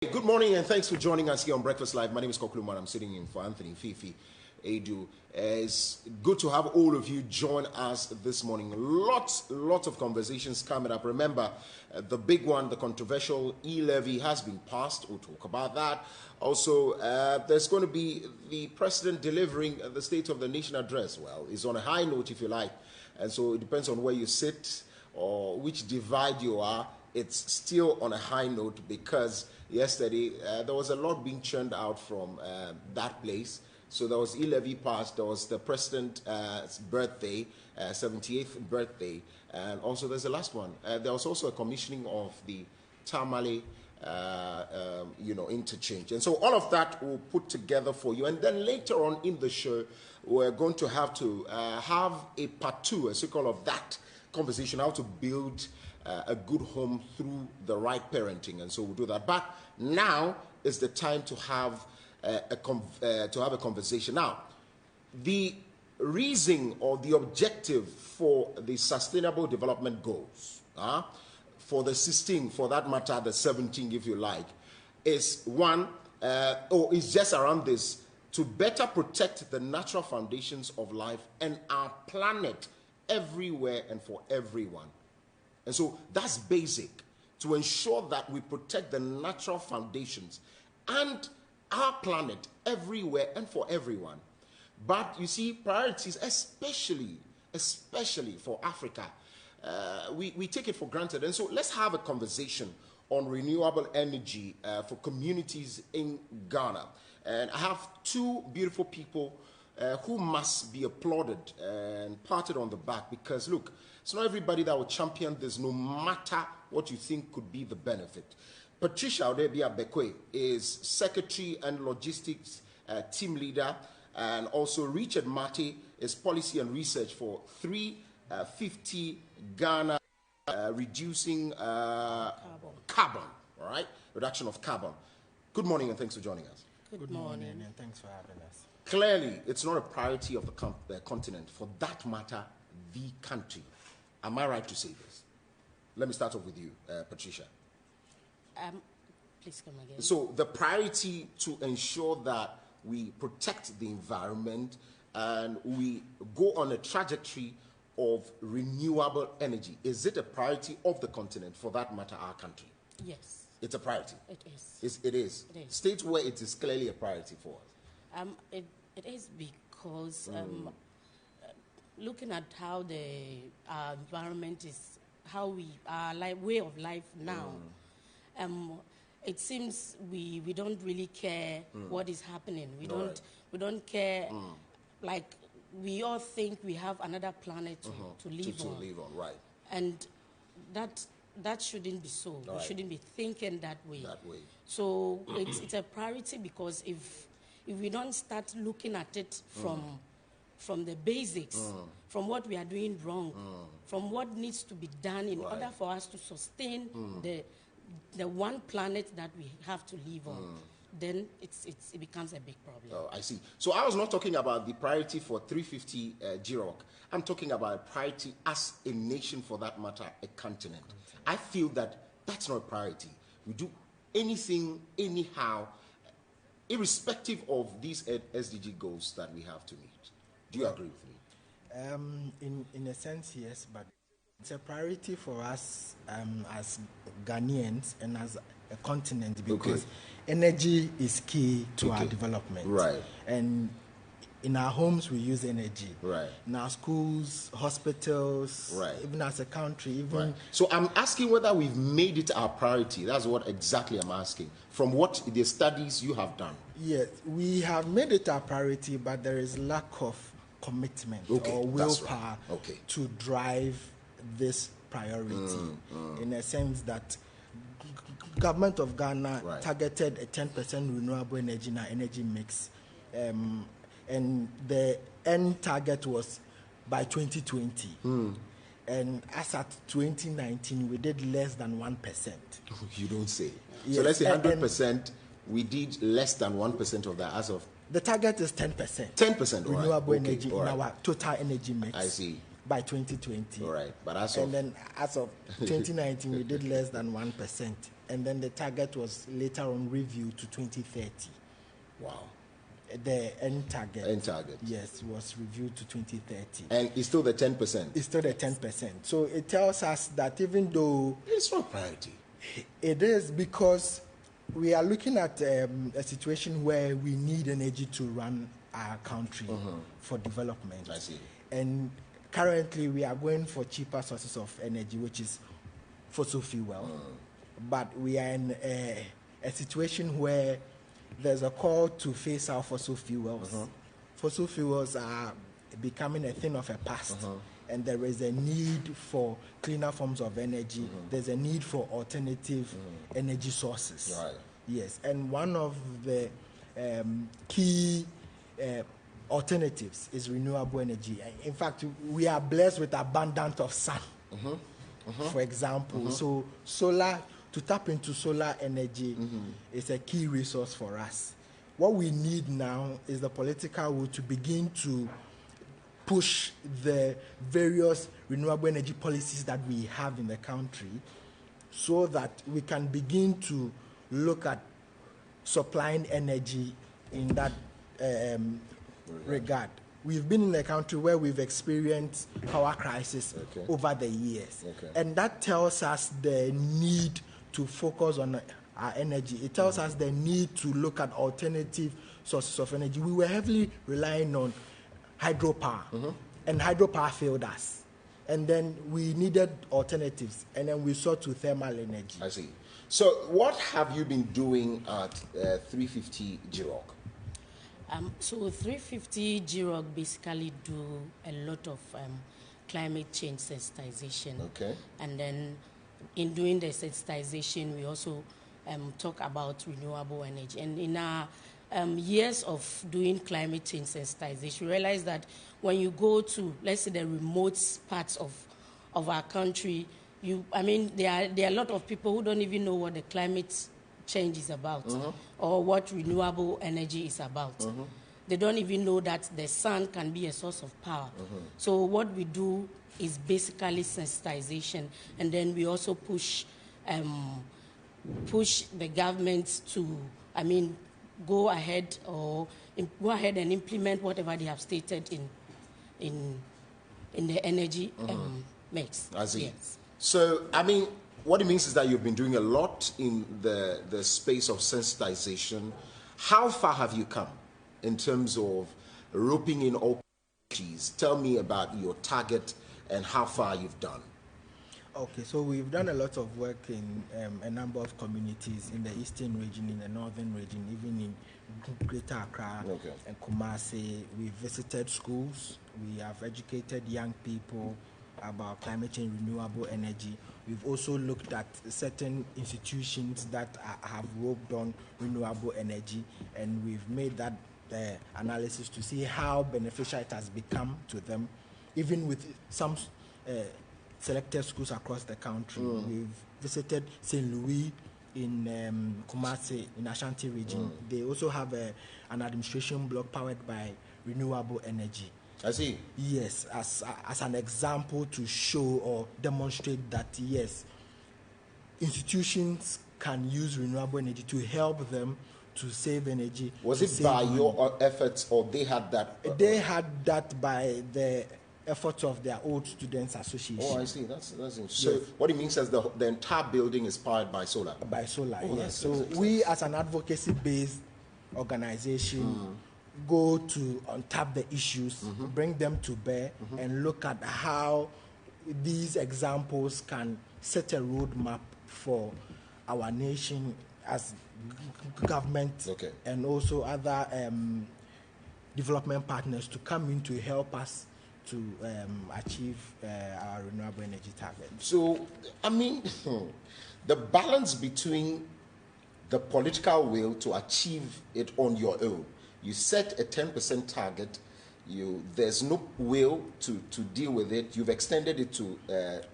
Good morning and thanks for joining us here on Breakfast Live. My name is Kokuluman. I'm sitting in for Anthony Fifi Edu. It's good to have all of you join us this morning. Lots of conversations coming up. Remember, the big one, the controversial e-levy has been passed. We'll talk about that. Also, there's going to be the president delivering the State of the Nation address. Well, it's on a high note, if you like. And so it depends on where you sit or which divide you are. It's still on a high note because yesterday there was a lot being churned out from that place. So there was e-levy passed, there was the president's birthday, 78th birthday, and also there's the last one. There was also a commissioning of the Tamale interchange. And so all of that we'll put together for you. And then later on in the show, we're going to have a part two, a sequel of that conversation, how to build a good home through the right parenting, and so we'll do that. But now is the time to have a conversation. Now, the reason or the objective for the Sustainable Development Goals, for the 16, for that matter, the 17, if you like, is is just around this: to better protect the natural foundations of life and our planet everywhere and for everyone. And so that's basic, to ensure that we protect the natural foundations and our planet everywhere and for everyone. But you see, priorities, especially for Africa, we take it for granted. And so let's have a conversation on renewable energy for communities in Ghana. And I have two beautiful people who must be applauded and patted on the back, because look, it's not everybody that will champion this, no matter what you think could be the benefit. Patricia Odebia Bekwe is Secretary and Logistics Team Leader, and also Richard Marty is Policy and Research for 350 Ghana, reducing carbon, all right? Reduction of carbon. Good morning and thanks for joining us. Good morning and thanks for having us. Clearly, it's not a priority of the continent, for that matter, the country. Am I right to say this? Let me start off with you, Patricia. Please come again. So the priority to ensure that we protect the environment and we go on a trajectory of renewable energy, is it a priority of the continent, for that matter, our country? Yes. It's a priority? It is. It is? State where it is clearly a priority for us. It is because looking at how the environment is, how our way of life now, it seems we don't really care what is happening. We don't care. Like, we all think we have another planet to live on. Right. And that shouldn't be so. Right. We shouldn't be thinking that way. So it's a priority, because if we don't start looking at it from the basics, from what we are doing wrong, from what needs to be done in order for us to sustain the one planet that we have to live on, then it becomes a big problem. Oh, I see. So I was not talking about the priority for 350 G-ROC. I'm talking about priority as a nation, for that matter, a continent. I feel that that's not a priority. We do anything, anyhow, irrespective of these SDG goals that we have to meet. Do you agree with me? In a sense, yes, but it's a priority for us as Ghanaians and as a continent, because energy is key to our development. Right. And in our homes, we use energy. Right. In our schools, hospitals, even as a country, even. Right. So I'm asking whether we've made it our priority. That's what exactly I'm asking. From what the studies you have done. Yes, we have made it our priority, but there is lack of commitment or willpower to drive this priority. In a sense that government of Ghana targeted a 10% renewable energy in our energy mix. And the end target was by 2020. And as at 2019, we did less than 1%. You don't say. Yes. So let's say 100%, we did less than 1% of that as of... The target is 10%. 10%, renewable energy in our total energy mix. I see. By 2020. All right, but as of 2019, we did less than 1%. and then the target was later on reviewed to 2030. Wow. The end target. End target. Yes, was reviewed to 2030. And it's still the 10%. It's still the 10%. So it tells us that even though it's not priority, it is, because we are looking at a situation where we need energy to run our country for development. I see. And currently we are going for cheaper sources of energy, which is fossil fuel. But we are in a situation where there's a call to phase out fossil fuels. Fossil fuels are becoming a thing of a past, and there is a need for cleaner forms of energy. There's a need for alternative energy sources. Right. Yes, and one of the key alternatives is renewable energy. In fact, we are blessed with abundance of sun, for example. So solar, to tap into solar energy is a key resource for us. What we need now is the political will to begin to push the various renewable energy policies that we have in the country, so that we can begin to look at supplying energy in that regard. We've been in a country where we've experienced power crisis over the years. And that tells us the need to focus on our energy. It tells us the need to look at alternative sources of energy. We were heavily relying on hydropower, and hydropower failed us. And then we needed alternatives, and then we sought to thermal energy. I see. So what have you been doing at 350 G-ROC? So 350 G-ROC basically do a lot of climate change sensitization. And then in doing the sensitization, we also talk about renewable energy. And in our years of doing climate change sensitization, we realize that when you go to, let's say, the remote parts of our country, there are a lot of people who don't even know what the climate change is about or what renewable energy is about. They don't even know that the sun can be a source of power. So what we do is basically sensitization, and then we also push the government to, go ahead and implement whatever they have stated in the energy mix. I see. Yes. So, what it means is that you've been doing a lot in the space of sensitization. How far have you come in terms of roping in all parties? Tell me about your target and how far you've done. Okay, so we've done a lot of work in a number of communities in the eastern region, in the northern region, even in Greater Accra and Kumasi. We've visited schools. We have educated young people about climate change, renewable energy. We've also looked at certain institutions that have roped on renewable energy, and we've made that analysis to see how beneficial it has become to them, even with some selected schools across the country. We've visited St. Louis in Kumasi, in Ashanti region. They also have an administration block powered by renewable energy. I see. Yes, as an example to show or demonstrate that, yes, institutions can use renewable energy to help them to save energy. Was it by your efforts, or they had that? They had that by the efforts of their old students association. Oh, I see. That's interesting. So what it means is the entire building is powered by solar? By solar, yes. So we, as an advocacy-based organization, go to untap the issues, bring them to bear, and look at how these examples can set a roadmap for our nation as government and also other development partners to come in to help us to achieve our renewable energy target. So, the balance between the political will to achieve it on your own. You set a 10% target. There's no will to deal with it. You've extended it to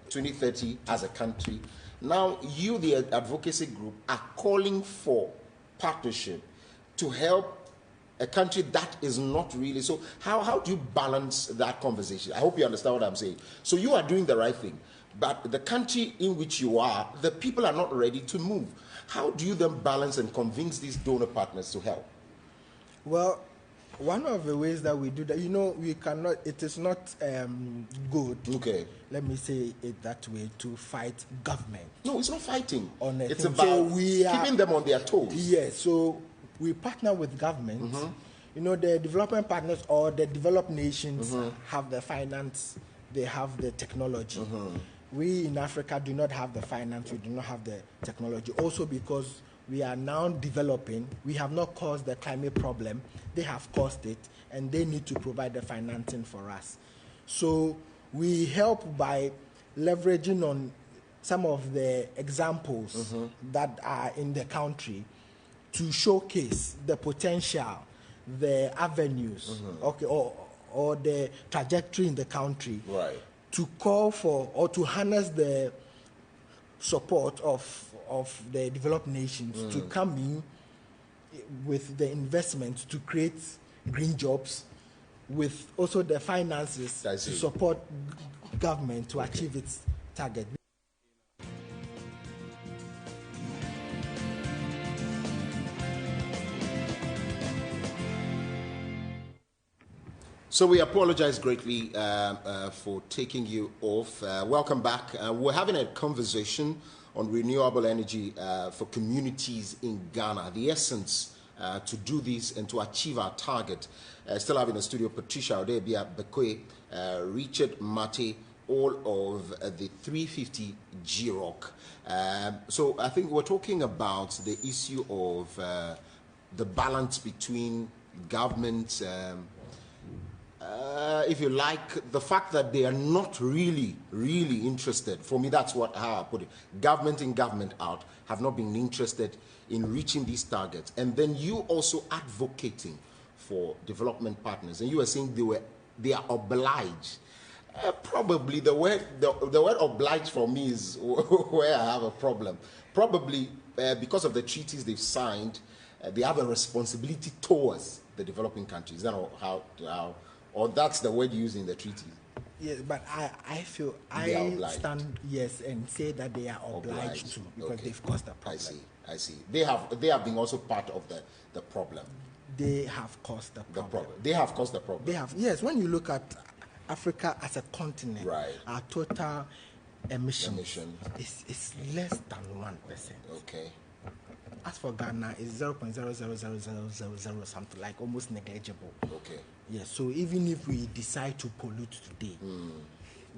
2030 as a country. Now, you, the advocacy group, are calling for partnership to help a country that is not really. So how do you balance that conversation? I hope you understand what I'm saying. So you are doing the right thing, but the country in which you are, the people are not ready to move. How do you then balance and convince these donor partners to help? Well, one of the ways that we do that, we cannot, it is not good, let me say it that way, to fight government. No, it's not fighting. It's about keeping them on their toes. Yes, so we partner with government. The development partners or the developed nations have the finance, they have the technology. We in Africa do not have the finance, we do not have the technology. Also because we are now developing, we have not caused the climate problem, they have caused it, and they need to provide the financing for us. So we help by leveraging on some of the examples that are in the country to showcase the potential, the avenues, or the trajectory in the country, to call for or to harness the support of the developed nations to come in with the investment to create green jobs, with also the finances to support government to achieve its target. So we apologize greatly for taking you off. Welcome back. We're having a conversation on renewable energy for communities in Ghana, the essence to do this and to achieve our target. Still having a studio, Patricia Odebia Bekwe, Richard Mate, all of the 350 G-ROC. So I think we're talking about the issue of the balance between government, if you like, the fact that they are not really interested. For me, that's how I put it. Government in, government out have not been interested in reaching these targets. And then you also advocating for development partners. And you were saying they are obliged. Probably the word obliged for me is where I have a problem. Probably because of the treaties they've signed, they have a responsibility towards the developing countries. I don't know how or that's the word used in the treaty. Yes, but I feel I stand and say that they are obliged to, because they've caused the problem. I see. They have been also part of the problem. They have caused the problem. They have caused the problem. They have. Yes, when you look at Africa as a continent, our total emission is less than 1%. Okay. As for Ghana, it's 0.00000 something, like almost negligible. Okay. Yes, so even if we decide to pollute today,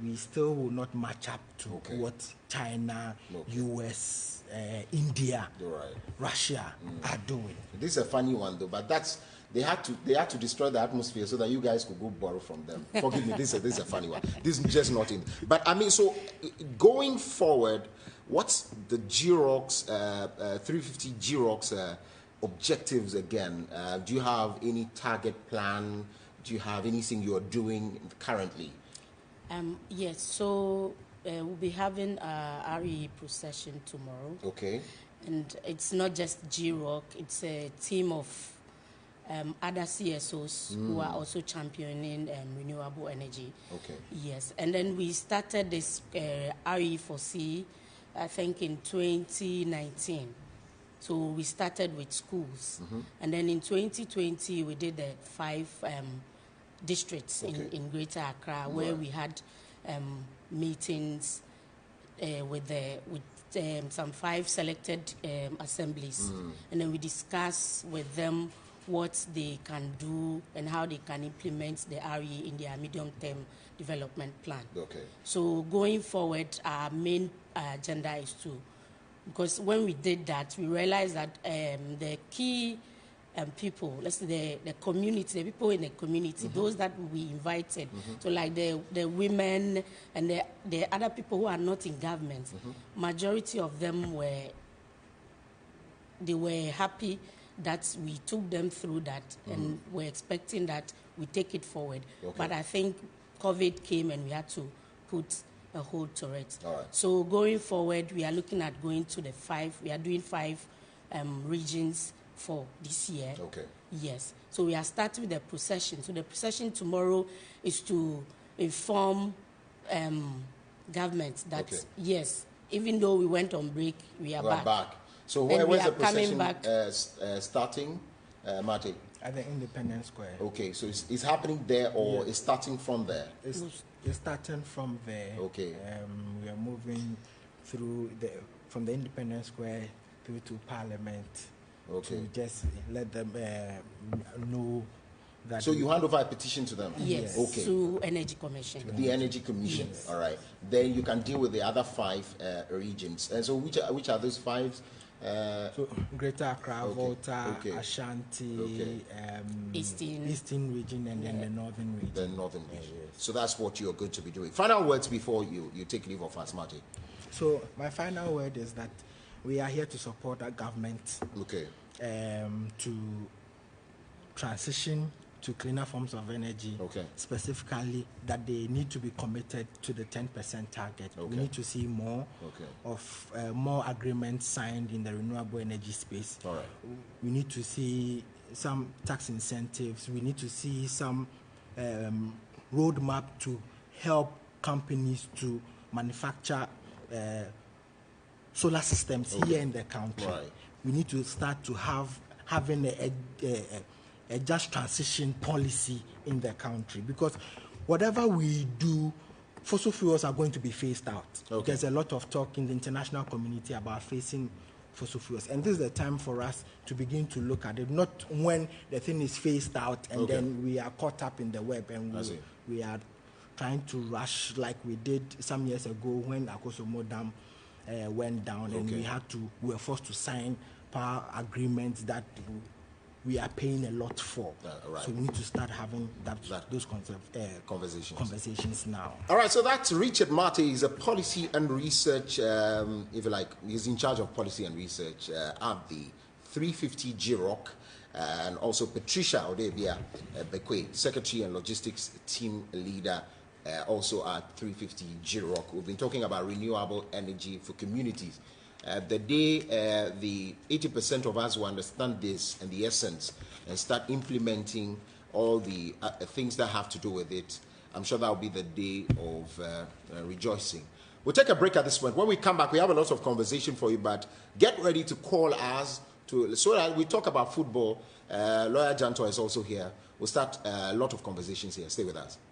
we still will not match up to what China, US, India, Russia are doing. This is a funny one though, but they had to destroy the atmosphere so that you guys could go borrow from them. Forgive me, this is a funny one. This is just not in. But I mean, so going forward, what's the G-ROC's 350 G-ROC's objectives again? Do you have any target plan? Do you have anything you're doing currently? Yes, so we'll be having a RE procession tomorrow. Okay. And it's not just G-ROC, it's a team of other CSOs who are also championing renewable energy. Okay. Yes, and then we started this RE4C, I think in 2019. So we started with schools. And then in 2020, we did the 5 districts in Greater Accra, where we had meetings with some 5 selected assemblies. And then we discussed with them what they can do and how they can implement the RE in their medium-term development plan. Okay. So going forward, our main agenda is because when we did that, we realized that the key people, let's say the community, the people in the community, those that we invited, so like the women and the other people who are not in government, majority of them were happy that we took them through that and we're expecting that we take it forward. Okay. But I think COVID came and we had to put a hold to it. All right. So going forward, we are looking at going to we are doing 5 regions for this year. Okay. Yes. So we are starting with the procession. So the procession tomorrow is to inform government that, yes, even though we went on break, we are back. So where's the procession starting, Marty? At the Independence Square. Okay, so it's happening there, or it's starting from there? It's starting from there. Okay. We are moving through from the Independence Square through to Parliament. Okay. To just let them know that. So you hand over a petition to them? Yes. Okay. To Energy Commission. The Energy Commission. Yes. All right. Then you can deal with the other 5 regions. And so which are those 5? So Greater Accra, Volta, Ashanti, Eastern region, and then the Northern region. The Northern region. Yes. So that's what you're going to be doing. Final words before you take leave of us, Marty. So my final word is that we are here to support our government. Okay. To transition to cleaner forms of energy. Okay. Specifically, that they need to be committed to the 10% target. Okay. We need to see more of more agreements signed in the renewable energy space. All right. We need to see some tax incentives. We need to see some roadmap to help companies to manufacture solar systems here in the country. Right. We need to start to having a just transition policy in the country, because whatever we do, fossil fuels are going to be phased out. Okay. There's a lot of talk in the international community about phasing fossil fuels, and this is the time for us to begin to look at it, not when the thing is phased out and then we are caught up in the web and we are trying to rush like we did some years ago when Akosomo Dam went down, and we were forced to sign power agreements that we are paying a lot for. Right. So we need to start having those conversations now. All right, so that's Richard Marty. He's a policy and research, if you like, he's in charge of policy and research at the 350 G-ROC, and also Patricia Odebia Bekwe, Secretary and Logistics Team Leader, also at 350 G-ROC. We've been talking about renewable energy for communities. The day the 80% of us who understand this and the essence and start implementing all the things that have to do with it, I'm sure that will be the day of rejoicing. We'll take a break at this point. When we come back, we have a lot of conversation for you, but get ready to call us so that we talk about football. Lawyer Janto is also here. We'll start a lot of conversations here. Stay with us.